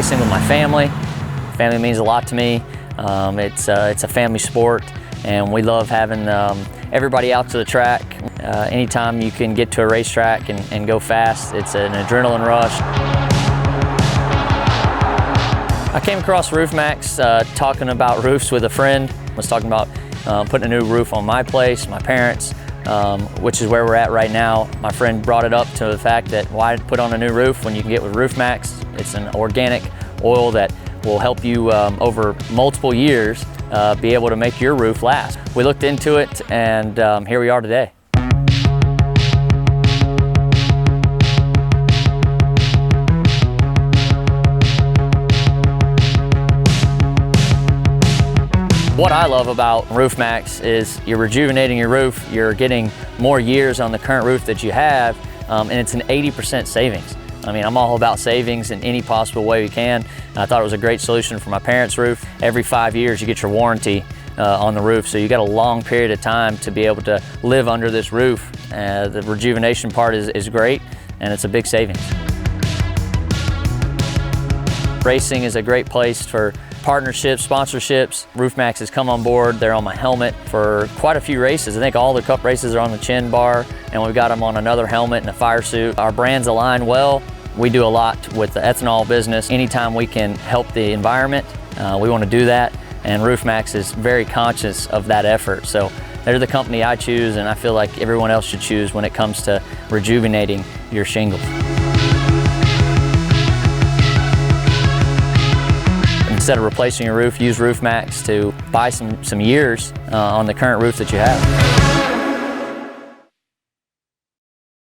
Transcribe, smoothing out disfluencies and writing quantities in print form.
racing with my family. Family means a lot to me. It's a family sport, and we love having everybody out to the track. Anytime you can get to a racetrack and go fast, it's an adrenaline rush. I came across Roof Maxx talking about roofs with a friend. I was talking about putting a new roof on my place, my parents, which is where we're at right now. My friend brought it up to the fact that why put on a new roof when you can get with Roof Maxx? It's an organic oil that will help you over multiple years be able to make your roof last. We looked into it, and here we are today. What I love about Roof Maxx is you're rejuvenating your roof, you're getting more years on the current roof that you have, and it's an 80% savings. I mean, I'm all about savings in any possible way we can. I thought it was a great solution for my parents' roof. Every 5 years you get your warranty on the roof, so you got a long period of time to be able to live under this roof. The rejuvenation part is great, and it's a big savings. Racing is a great place for partnerships, sponsorships. Roof Maxx has come on board. They're on my helmet for quite a few races. I think all the cup races are on the chin bar, and we've got them on another helmet and a fire suit. Our brands align well. We do a lot with the ethanol business. Anytime we can help the environment, we want to do that, and Roof Maxx is very conscious of that effort. So they're the company I choose, and I feel like everyone else should choose when it comes to rejuvenating your shingles. Instead of replacing your roof, use Roof Maxx to buy some years on the current roof that you have.